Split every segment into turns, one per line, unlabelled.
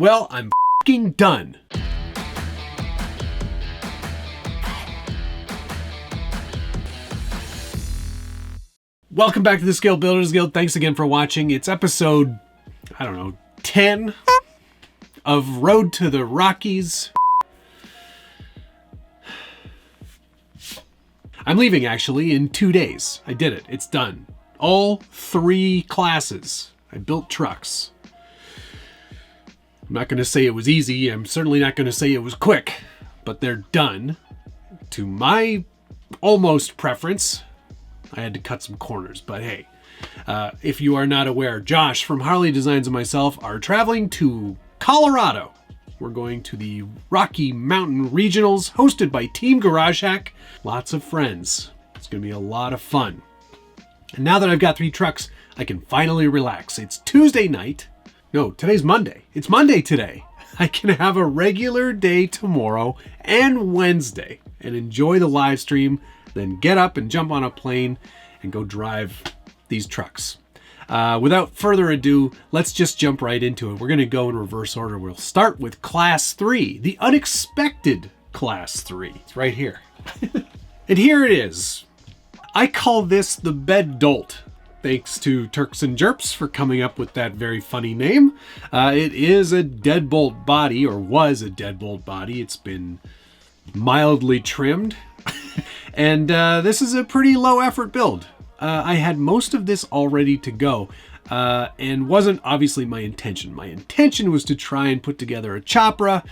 Well, I'm f***ing done. Welcome back to the Scale Builders Guild. Thanks again for watching. It's episode, 10 of Road to the Rockies. I'm leaving actually in 2 days. I did it. It's done. All 3 classes. I built trucks. I'm not going to say it was easy. I'm certainly not going to say it was quick, but they're done. To my almost preference, I had to cut some corners, but hey, if you are not aware, Josh from Harley Designs and myself are traveling to Colorado. We're going to the Rocky Mountain Regionals hosted by Team Garage Hack. Lots of friends. It's going to be a lot of fun. And now that I've got 3 trucks, I can finally relax. It's Tuesday night. No, today's Monday. It's Monday today. I can have a regular day tomorrow and Wednesday and enjoy the live stream, then get up and jump on a plane and go drive these trucks. Without further ado, let's just jump right into it. We're going to go in reverse order. We'll start with Class 3, the unexpected Class 3. It's right here. And here it is. I call this the BedDolt. Thanks to Turks and Jerps for coming up with that very funny name. It is a deadbolt body, or was a deadbolt body. It's been mildly trimmed. And this is a pretty low effort build. I had most of this all ready to go, and wasn't obviously my intention. My intention was to try and put together a chopra,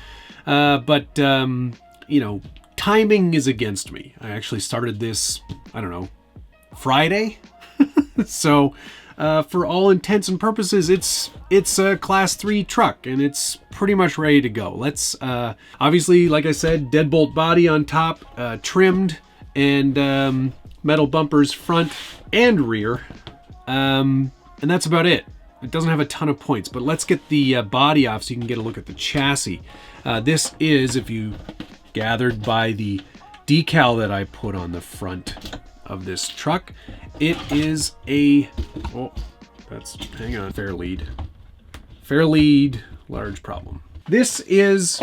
but timing is against me. I actually started this, Friday. So for all intents and purposes, it's a Class 3 truck, and it's pretty much ready to go. Let's obviously, like I said, deadbolt body on top, trimmed, and metal bumpers front and rear, and that's about it. It doesn't have a ton of points, but let's get the body off so you can get a look at the chassis. This is, if you gathered by the decal that I put on the front of this truck, it is a fair lead, large problem. This is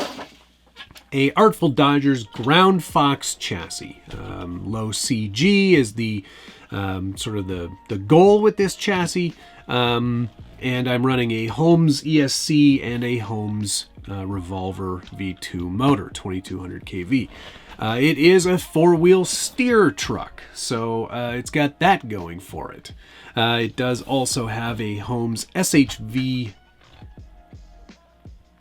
a Artful Dodgers Ground Fox chassis. Low CG is the sort of the goal with this chassis, and I'm running a Holmes ESC and a Holmes Revolver V2 motor, 2200 kV. It is a 4-wheel steer truck, so it's got that going for it. It does also have a Holmes SHV.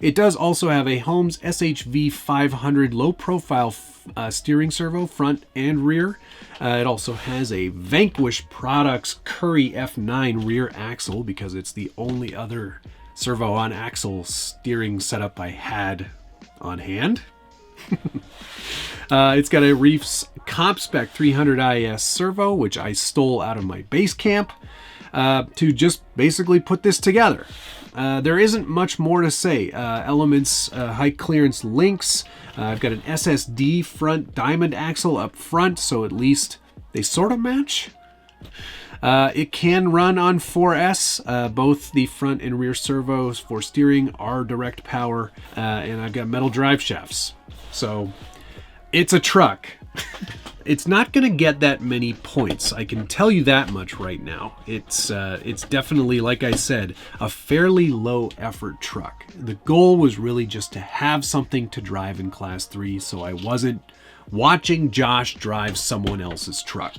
It does also have a Holmes SHV 500 low-profile steering servo, front and rear. It also has a Vanquish Products Curry F9 rear axle, because it's the only other servo on axle steering setup I had on hand. It's got a Reef's Comp Spec 300 IS servo, which I stole out of my base camp to just basically put this together. There isn't much more to say. Elements, high clearance links. I've got an SSD front diamond axle up front, so at least they sort of match. It can run on 4S. Both the front and rear servos for steering are direct power, and I've got metal drive shafts. So it's a truck. It's not going to get that many points. I can tell you that much right now. It's definitely, like I said, a fairly low effort truck. The goal was really just to have something to drive in Class 3, so I wasn't watching Josh drive someone else's truck.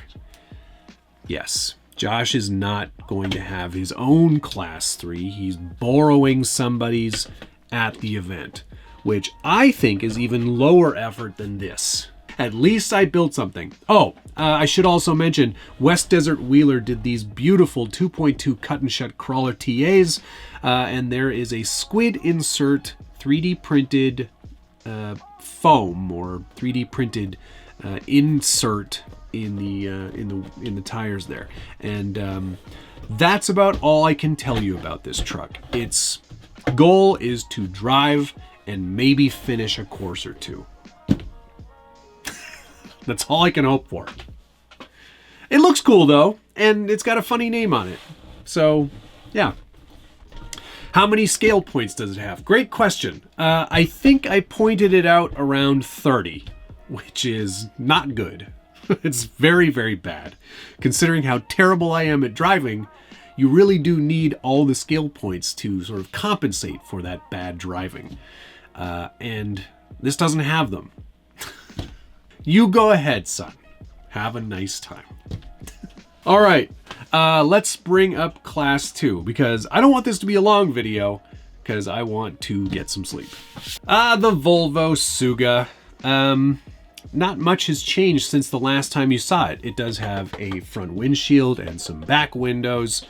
Yes, Josh is not going to have his own Class 3. He's borrowing somebody's at the event, which I think is even lower effort than this. At least I built something. I should also mention West Desert Wheeler did these beautiful 2.2 cut and shut crawler TAs, and there is a squid insert 3D printed foam, or 3D printed insert in the tires there, and that's about all I can tell you about this truck. Its goal is to drive and maybe finish a course or two. That's all I can hope for. It looks cool though, and it's got a funny name on it. So, yeah. How many scale points does it have? Great question. I think I pointed it out around 30, which is not good. It's very, very bad. Considering how terrible I am at driving, you really do need all the scale points to sort of compensate for that bad driving. And this doesn't have them. You go ahead, son. Have a nice time. All right, let's bring up class 2 because I don't want this to be a long video because I want to get some sleep. The Volvo Suga. Not much has changed since the last time you saw it. It does have a front windshield and some back windows.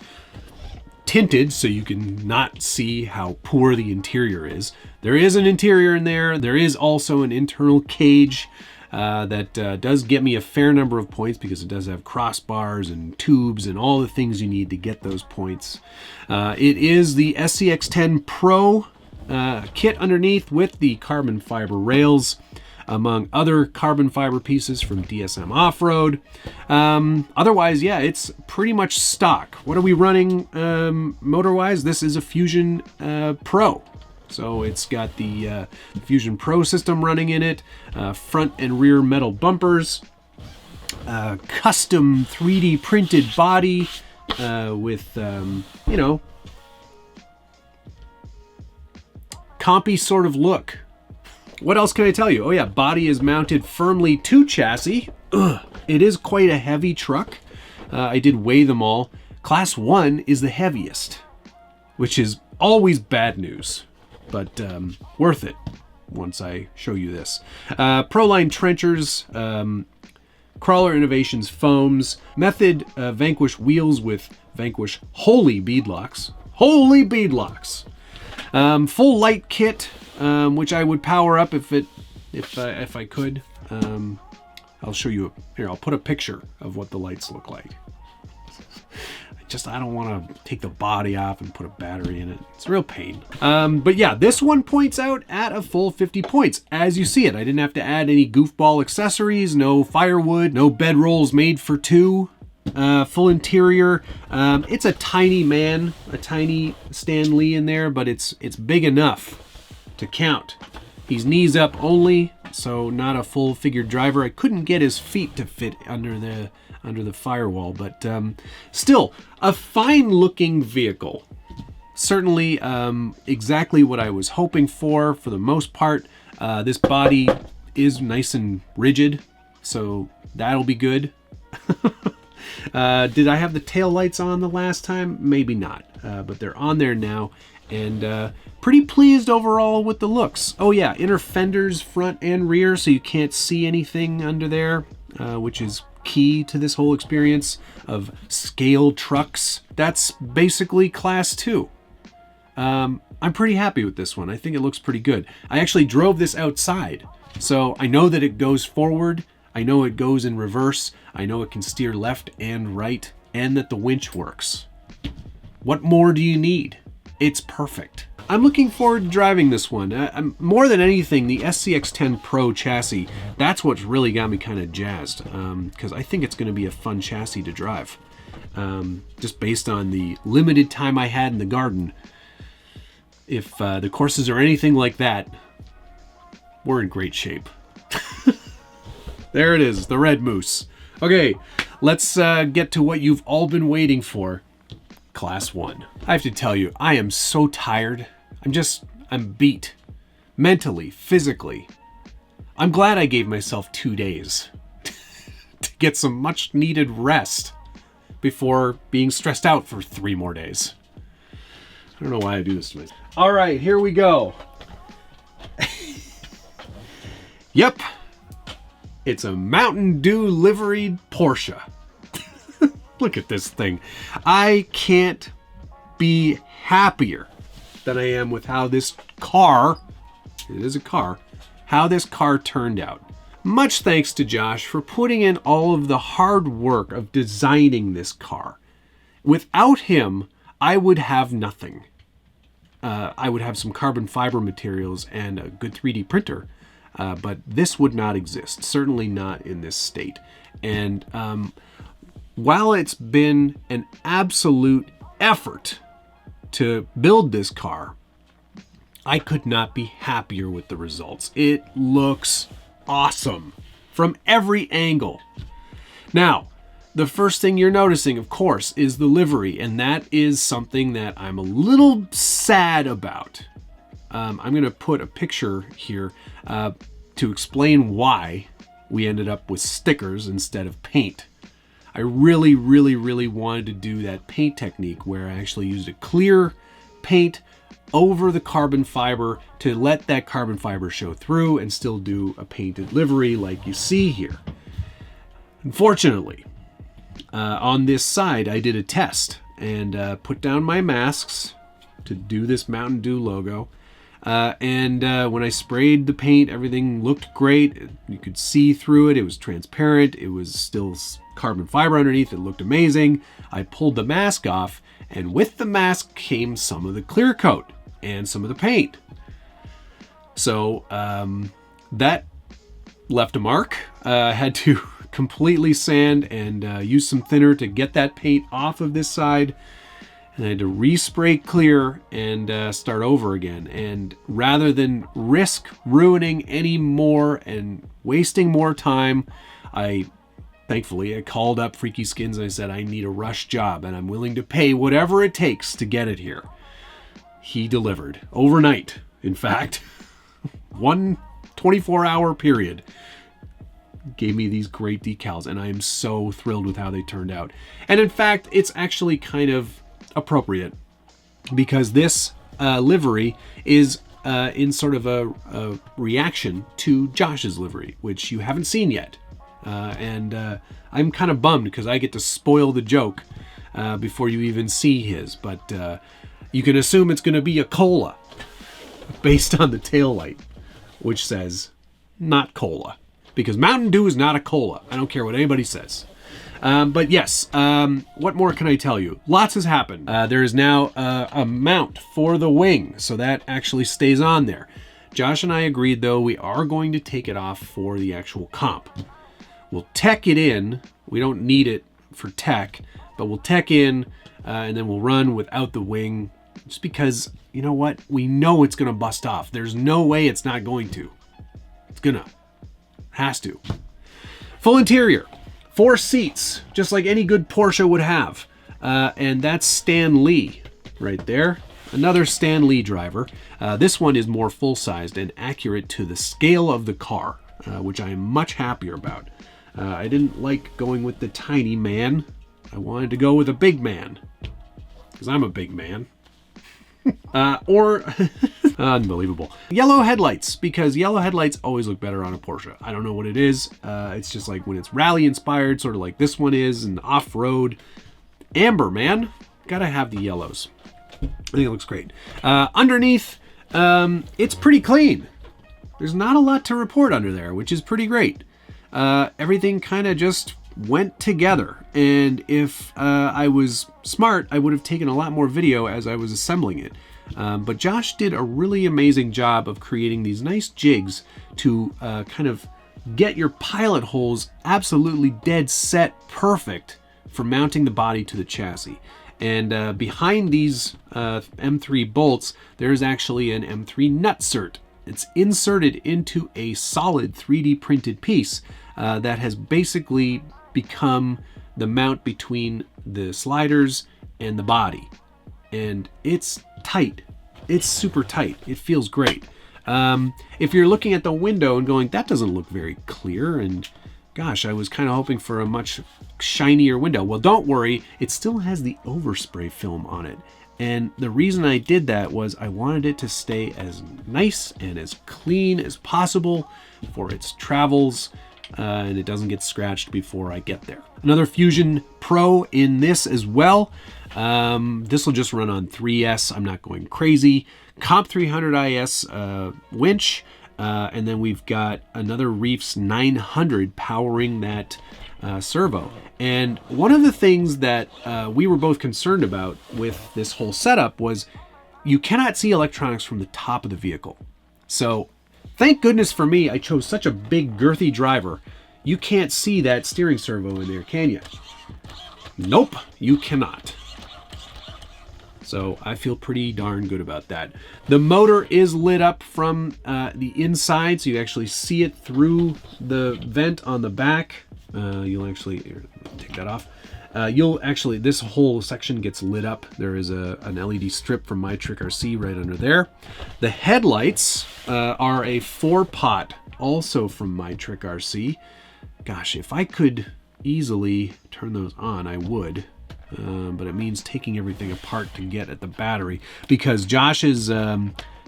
Tinted so you can not see how poor the interior is. There is an interior in there. There is also an internal cage. That does get me a fair number of points because it does have crossbars and tubes and all the things you need to get those points. It is the SCX10 Pro kit underneath with the carbon fiber rails, among other carbon fiber pieces from DSM Off-Road. Otherwise, yeah, it's pretty much stock. What are we running motor-wise? This is a Fusion Pro. So it's got the Fusion Pro system running in it, front and rear metal bumpers, custom 3D printed body with, you know, compy sort of look. What else can I tell you? Oh yeah, body is mounted firmly to chassis. It is quite a heavy truck. I did weigh them all. Class 1 is the heaviest, which is always bad news. But worth it once I show you this. Proline trenchers, Crawler Innovations foams, Method Vanquish wheels with Vanquish Holy beadlocks. Holy beadlocks! Full light kit, which I would power up if I could. I'll show you here. I'll put a picture of what the lights look like. I don't want to take the body off and put a battery in it. It's a real pain. But yeah, this one points out at a full 50 points. As you see it, I didn't have to add any goofball accessories, no firewood, no bedrolls made for two, full interior. It's a tiny man, a tiny Stan Lee in there, but it's big enough to count. He's knees up only, so not a full figured driver. I couldn't get his feet to fit under the firewall, but still a fine looking vehicle. Certainly exactly what I was hoping for the most part. This body is nice and rigid, so that'll be good. Did I have the tail lights on the last time? Maybe not, but they're on there now, and pretty pleased overall with the looks. Oh yeah, inner fenders front and rear, so you can't see anything under there, which is key to this whole experience of scale trucks. That's basically class 2. I'm pretty happy with this one. I think it looks pretty good. I actually drove this outside, so I know that it goes forward. I know it goes in reverse. I know it can steer left and right, and that the winch works. What more do you need? It's perfect. I'm looking forward to driving this one. More than anything, the SCX10 Pro chassis, that's what's really got me kind of jazzed, because I think it's going to be a fun chassis to drive. Just based on the limited time I had in the garden. If the courses are anything like that, we're in great shape. There it is, the Red Moose. Okay, let's get to what you've all been waiting for. Class 1. I have to tell you, I am so tired. I'm beat. Mentally, physically. I'm glad I gave myself 2 days to get some much needed rest before being stressed out for 3 more days. I don't know why I do this to myself. All right, here we go. Yep. It's a Mountain Dew liveried Porsche. Look at this thing. I can't be happier than I am with how this car, it is a car, how this car turned out. Much thanks to Josh for putting in all of the hard work of designing this car. Without him, I would have nothing. I would have some carbon fiber materials and a good 3D printer, but this would not exist, certainly not in this state. And while it's been an absolute effort to build this car, I could not be happier with the results. It looks awesome from every angle. Now, the first thing you're noticing, of course, is the livery, and that is something that I'm a little sad about. I'm going to put a picture here to explain why we ended up with stickers instead of paint. I really wanted to do that paint technique where I actually used a clear paint over the carbon fiber to let that carbon fiber show through and still do a painted livery like you see here. Unfortunately, on this side, I did a test and put down my masks to do this Mountain Dew logo. When I sprayed the paint, everything looked great. You could see through it. It was transparent. It was still carbon fiber underneath. It looked amazing. I pulled the mask off, and with the mask came some of the clear coat and some of the paint. So that left a mark. I had to completely sand and use some thinner to get that paint off of this side. And I had to respray clear and start over again. And rather than risk ruining any more and wasting more time, thankfully, I called up Freaky Skins and I said, I need a rush job and I'm willing to pay whatever it takes to get it here. He delivered overnight, in fact. 1 24-hour period. Gave me these great decals, and I am so thrilled with how they turned out. And in fact, it's actually kind of appropriate because this livery is in sort of a reaction to Josh's livery, which you haven't seen yet. I'm kind of bummed because I get to spoil the joke before you even see his, but you can assume it's going to be a cola based on the taillight, which says not cola, because Mountain Dew is not a cola. I don't care what anybody says. But yes, what more can I tell you? Lots has happened. There is now a mount for the wing, so that actually stays on there. Josh and I agreed, though, we are going to take it off for the actual comp. We'll tech it in. We don't need it for tech, but we'll tech in, and then we'll run without the wing, just because, you know what? We know it's going to bust off. There's no way it's not going to. It's gonna. Has to. Full interior. 4 seats, just like any good Porsche would have. And that's Stan Lee right there. Another Stan Lee driver. This one is more full-sized and accurate to the scale of the car, which I am much happier about. I didn't like going with the tiny man. I wanted to go with a big man, because I'm a big man. Unbelievable. Yellow headlights, because yellow headlights always look better on a Porsche. I don't know what it is. It's just like when it's rally inspired, sort of like this one is, and off-road. Amber, man. Gotta have the yellows. I think it looks great. Underneath, it's pretty clean. There's not a lot to report under there, which is pretty great. Everything kind of just went together, and if I was smart, I would have taken a lot more video as I was assembling it. But Josh did a really amazing job of creating these nice jigs to kind of get your pilot holes absolutely dead set perfect for mounting the body to the chassis. And behind these M3 bolts, there's actually an M3 nutsert. It's inserted into a solid 3D printed piece that has basically become the mount between the sliders and the body. And it's tight. It's super tight. It feels great. If you're looking at the window and going, that doesn't look very clear, and gosh, I was kind of hoping for a much shinier window. Well, don't worry. It still has the overspray film on it. And the reason I did that was I wanted it to stay as nice and as clean as possible for its travels, and it doesn't get scratched before I get there. Another Fusion Pro in this as well. This will just run on 3S. I'm not going crazy. Comp 300 IS winch, and then we've got another Reefs 900 powering that servo. And one of the things that we were both concerned about with this whole setup was you cannot see electronics from the top of the vehicle. So thank goodness for me, I chose such a big girthy driver. You can't see that steering servo in there, can you? Nope, you cannot. So I feel pretty darn good about that. The motor is lit up from the inside, so you actually see it through the vent on the back. You'll actually, here, take that off. This whole section gets lit up. There is an LED strip from sorrca right under there. The headlights are a 4-pot, also from sorrca. Gosh, if I could easily turn those on, I would. But it means taking everything apart to get at the battery, because Josh's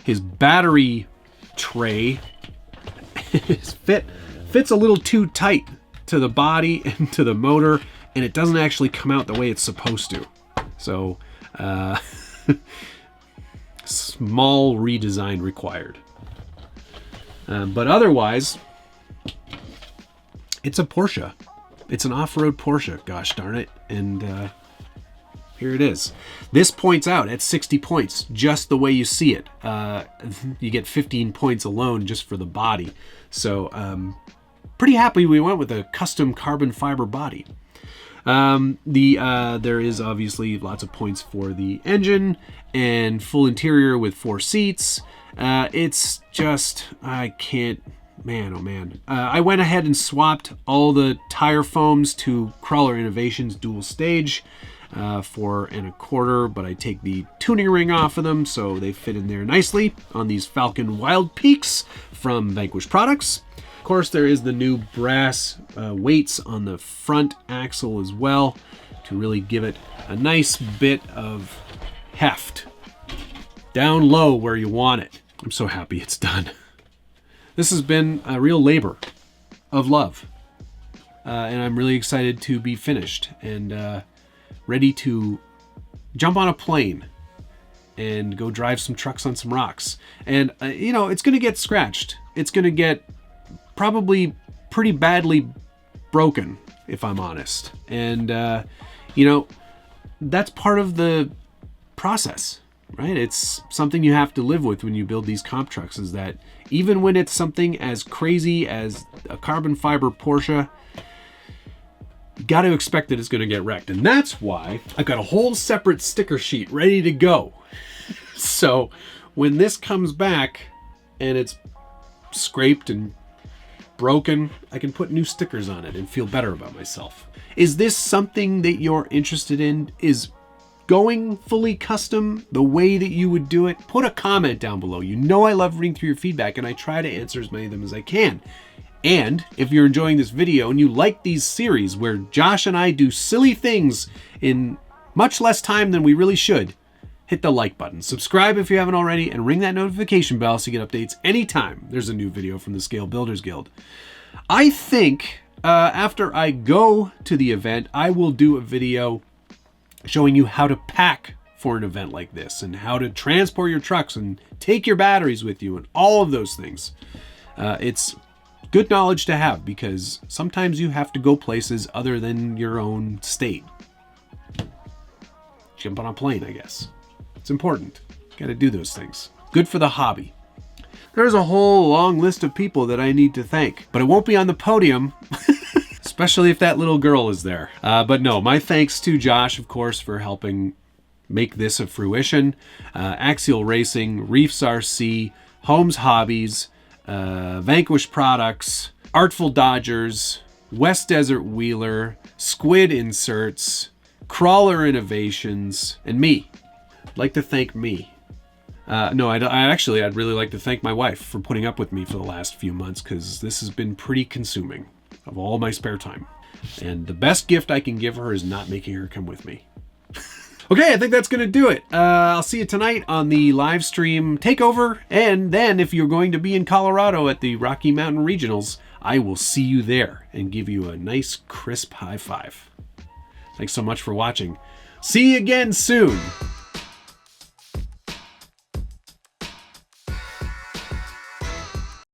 his battery tray fits a little too tight to the body and to the motor, and it doesn't actually come out the way it's supposed to. So small redesign required. But otherwise, it's a Porsche. It's an off-road Porsche, gosh darn it. And here it is. This points out at 60 points, just the way you see it. You get 15 points alone just for the body. So pretty happy we went with a custom carbon fiber body. There is obviously lots of points for the engine and full interior with 4 seats. It's just, I can't, man, oh man. I went ahead and swapped all the tire foams to Crawler Innovations dual stage for $1.25, but I take the tuning ring off of them so they fit in there nicely on these Falcon Wild Peaks from Vanquish Products. Of course, there is the new brass weights on the front axle as well to really give it a nice bit of heft down low where you want it. I'm so happy it's done. This has been a real labor of love, and I'm really excited to be finished and ready to jump on a plane and go drive some trucks on some rocks. And you know, it's gonna get scratched. It's gonna get probably pretty badly broken, if I'm honest. And you know, that's part of the process, right? It's something you have to live with when you build these comp trucks, is that even when it's something as crazy as a carbon fiber Porsche, you got to expect that it's going to get wrecked. And that's why I've got a whole separate sticker sheet ready to go. So when this comes back and it's scraped and broken, I can put new stickers on it and feel better about myself. Is this something that you're interested in? Is going fully custom the way that you would do it? Put a comment down below. You know I love reading through your feedback, and I try to answer as many of them as I can. And if you're enjoying this video and you like these series where Josh and I do silly things in much less time than we really should, hit the like button, subscribe if you haven't already, and ring that notification bell so you get updates anytime there's a new video from the Scale Builders Guild. I think after I go to the event, I will do a video showing you how to pack for an event like this and how to transport your trucks and take your batteries with you and all of those things. It's good knowledge to have, because sometimes you have to go places other than your own state. Jump on a plane, I guess. It's important. Got to do those things. Good for the hobby. There's a whole long list of people that I need to thank, but it won't be on the podium, especially if that little girl is there. But no, my thanks to Josh, of course, for helping make this a fruition. Axial Racing, Reefs RC, Holmes Hobbies, Vanquish Products, Artful Dodgers, West Desert Wheeler, Squid Inserts, Crawler Innovations, and me. I'd like to thank me. I'd really like to thank my wife for putting up with me for the last few months, because this has been pretty consuming of all my spare time. And the best gift I can give her is not making her come with me. Okay, I think that's going to do it. I'll see you tonight on the live stream takeover. And then if you're going to be in Colorado at the Rocky Mountain Regionals, I will see you there and give you a nice crisp high five. Thanks so much for watching. See you again soon.